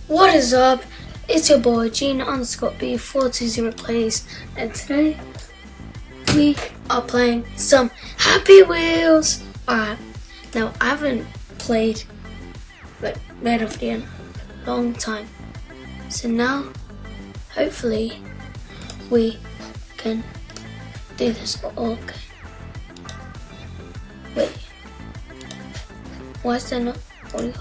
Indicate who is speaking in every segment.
Speaker 1: What is up? It's your boy Gene_B420 plays, and today we are playing some Happy Wheels. Alright, now I haven't played Red of the End a long time, so now hopefully we can do this. Okay. Wait, why is there not audio?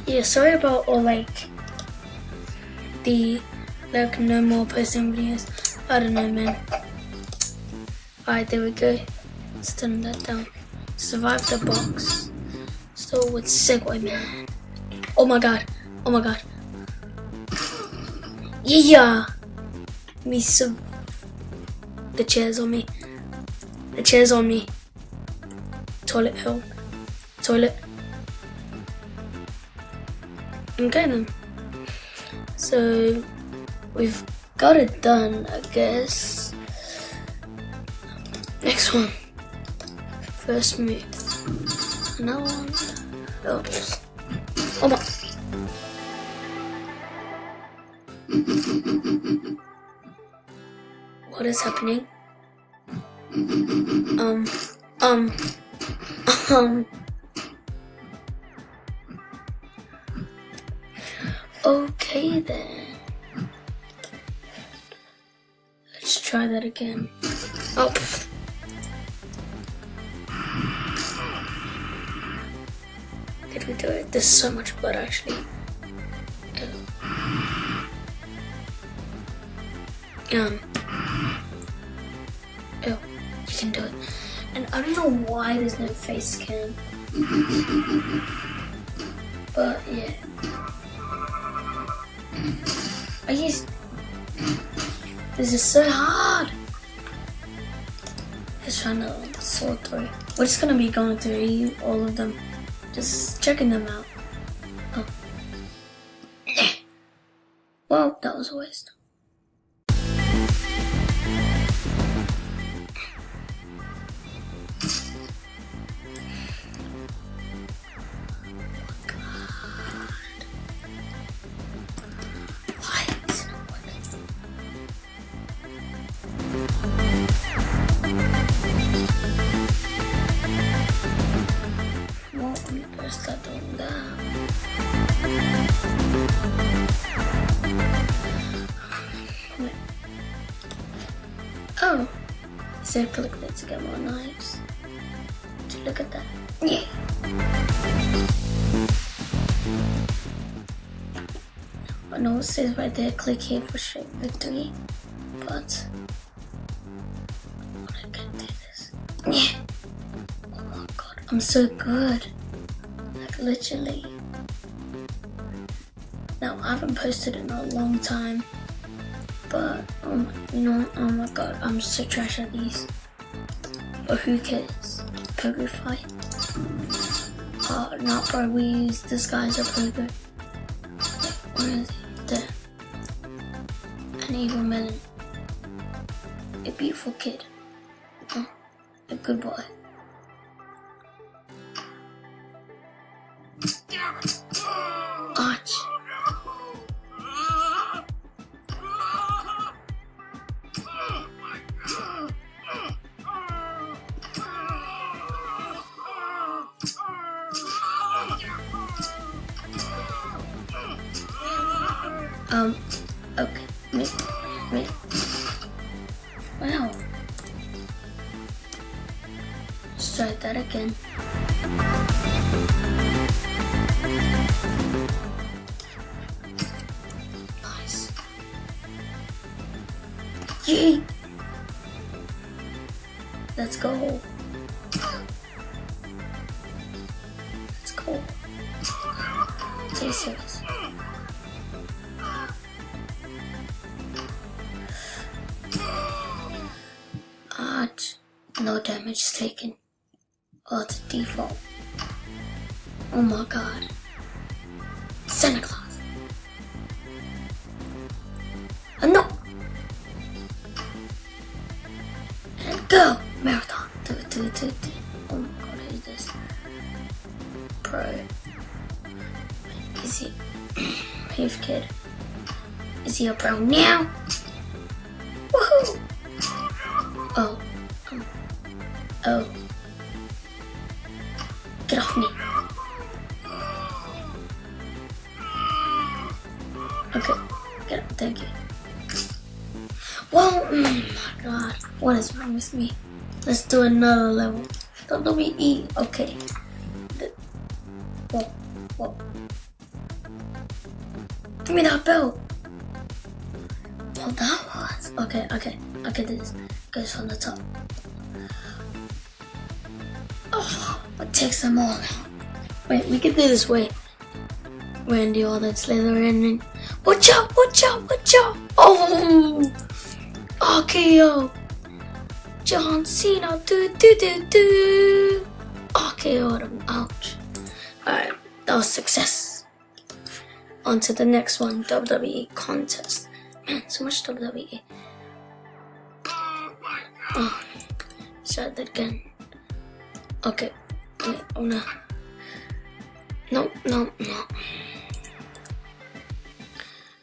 Speaker 1: Yeah, sorry about the no more posting videos. I don't know, man. Alright, there we go. Let's turn that down. Survive the box. Still with Segway Man. Oh my god. Yeah. The chair's on me. Toilet help. Toilet. Okay then. So we've got it done, I guess. Next one. First move. Another one. Oops. Oh my. What is happening? Okay then. Let's try that again. Oh. Did we do it? There's so much blood actually. You can do it. And I don't know why there's no face cam. But yeah. This is so hard. Just trying to sort through. We're just gonna be going through all of them, just checking them out. Oh. Well, that was a waste. Oh, so click that to get more knives. Look at that. Yeah. I know it says right there, click here for straight victory, but I can't do this. Yeah. Oh my god, I'm so good. Like literally. Now I haven't posted in a long time. But, oh my god, I'm so trash at these. But who cares? Pogo fight? Oh, not bro, we use this guy's a pogo. Where is he? There. An evil melon. A beautiful kid. Oh, a good boy. Arch. Okay, me. Wow. Let's try that again. Nice. Yay! Let's go. Let's go. Stay serious. No damage taken. Oh, it's default. Oh my god. Santa Claus. No! And go! Marathon. Do it. Oh my god, who's this? Pro. Is he Heath Kid? Is he a pro now? Woohoo! Oh. Oh. Get off me. Okay. Get up. Thank you. Well, oh my god. What is wrong with me? Let's do another level. WWE. Okay. Whoa. Give me that belt. Oh, that was. Okay. I can do this. Goes from the top. Oh, it takes them all out. Wait, we can do this way. Randy Orton, Slytherin. Watch out. Oh! RKO. John Cena. RKO them. Ouch. Alright, that was success. On to the next one, WWE contest. Man, so much WWE. Oh, start that again. Okay, wait, oh no. No.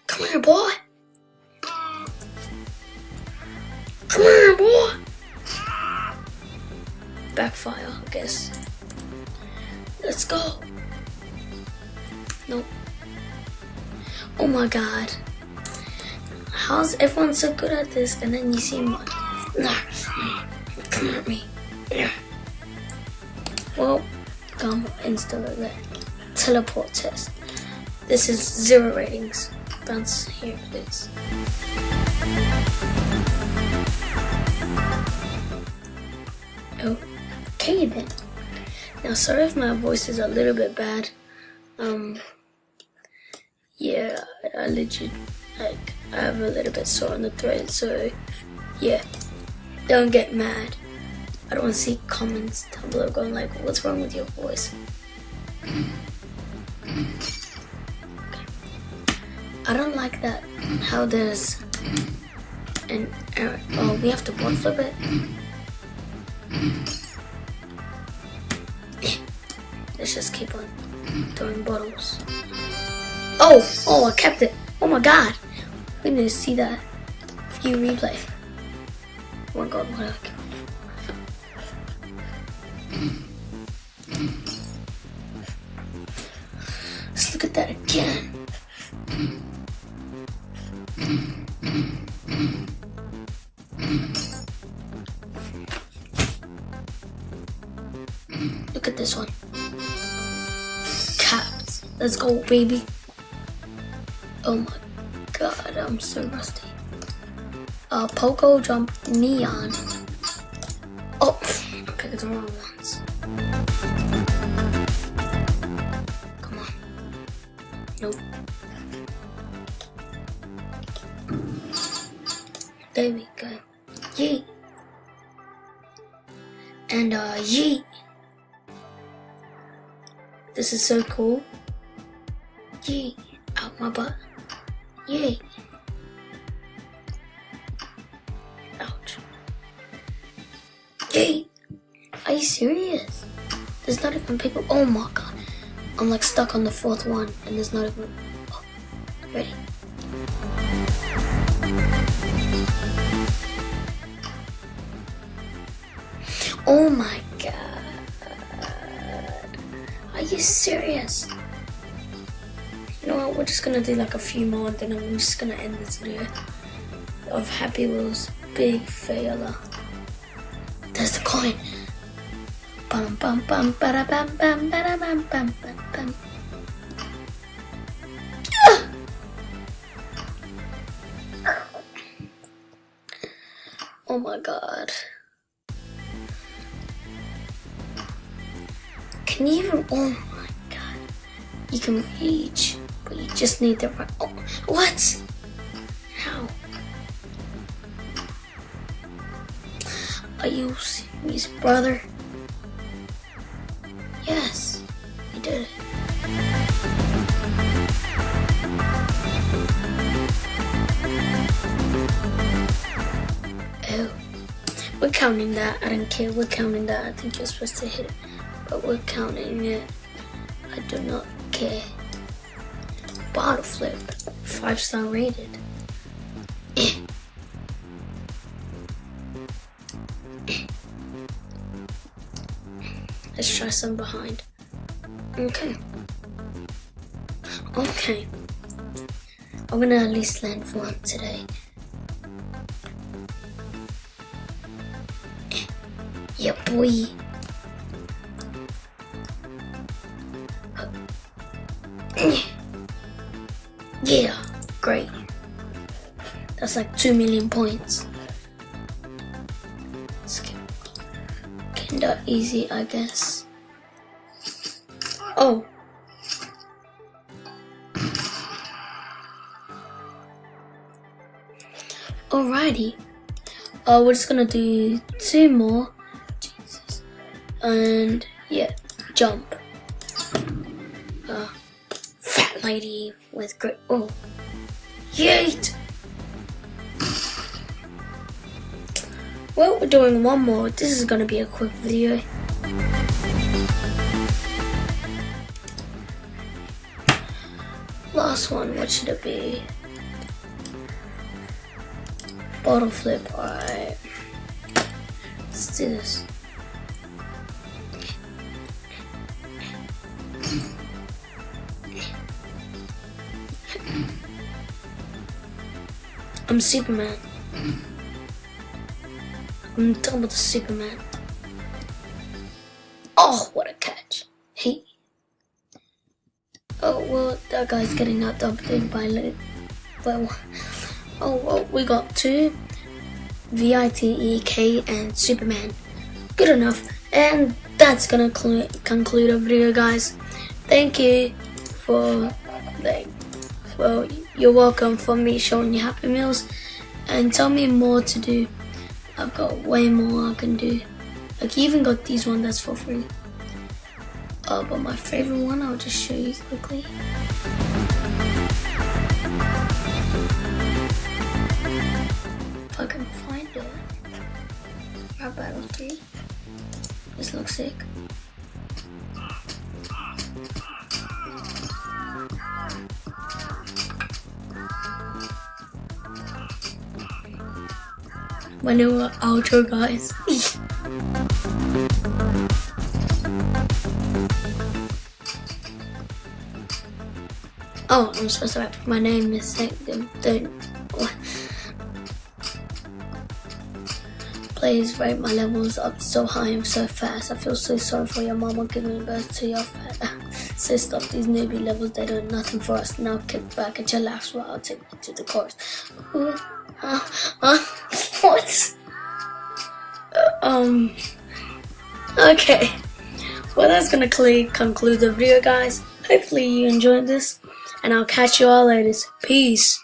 Speaker 1: Come here, boy. Come here, boy. Backfire, I guess. Let's go. Nope. Oh my god. How's everyone so good at this and then you see my... Come at me. Well, come instantly. Teleport test. This is 0 ratings. Bounce here, please. Okay then. Now, sorry if my voice is a little bit bad. Yeah, I legit, I have a little bit sore on the throat, so yeah, don't get mad. I don't want to see comments down below going like, what's wrong with your voice? Okay. I don't like that, how there's an error. Oh, we have to bot flip it? Let's just keep on throwing bottles. Oh, I kept it. Oh my god. We need to see that view replay. Oh my god, what did I keep? Let's look at that again. Look at this one. Caps. Let's go, baby. Oh my god, I'm so rusty. Poco Jump Neon. Oh, I picked the wrong ones. Come on. Nope. There we go. Yeet. And yeet. This is so cool. Yeet. Out my butt. Yay. Ouch. Yay. Are you serious? There's not even people. Oh my god. I'm like stuck on the 4th one and there's not even. Oh, ready? Oh my god. Are you serious? You know what, we're just gonna do like a few more and then I'm just gonna end this video of Happy Wheels big failure. There's the coin. Bum bum bum bada bum bum bada bum bum bum bum. Oh my god. Can you even, oh my god. You can reach, but you just need the right, oh, what? How? Are you serious, brother? Yes, you did it. Oh, we're counting that. I don't care. We're counting that. I think you're supposed to hit it, but we're counting it. I do not care. bottle flip. 5-star rated. Let's try some behind. Okay. Okay. I'm gonna at least land one today. Yeah, boy. Yeah, great. That's like 2 million points. It's kinda easy, I guess. Oh. Alrighty. We're just gonna do 2 more. Jesus. And yeah, jump. Fat lady with great. Oh. Yeet! Well, we're doing one more. This is gonna be a quick video. Last one, what should it be? Bottle flip, alright. Let's do this. I'm Superman. I'm double the Superman. Oh, what a catch. Hey. Oh, well, that guy's getting outdumped by Luke. Well, oh, well, we got 2. VITEK and Superman. Good enough. And that's gonna conclude our video, guys. Thank you for, well, you're welcome for me showing you Happy Meals. And tell me more to do. I've got way more I can do. Like, you even got these ones that's for free. But my favorite one, I'll just show you quickly. If I can find it. Rap Battle 3. This looks sick. My new outro, guys. Oh, I'm so sorry. My name is don't. Please rate my levels up so high and so fast. I feel so sorry for your mama giving birth to your sister. These newbie levels, they do nothing for us. Now kick back and chillax while I'll take you to the chorus. What? Okay. Well, that's gonna conclude the video, guys. Hopefully you enjoyed this, and I'll catch you all later. Peace.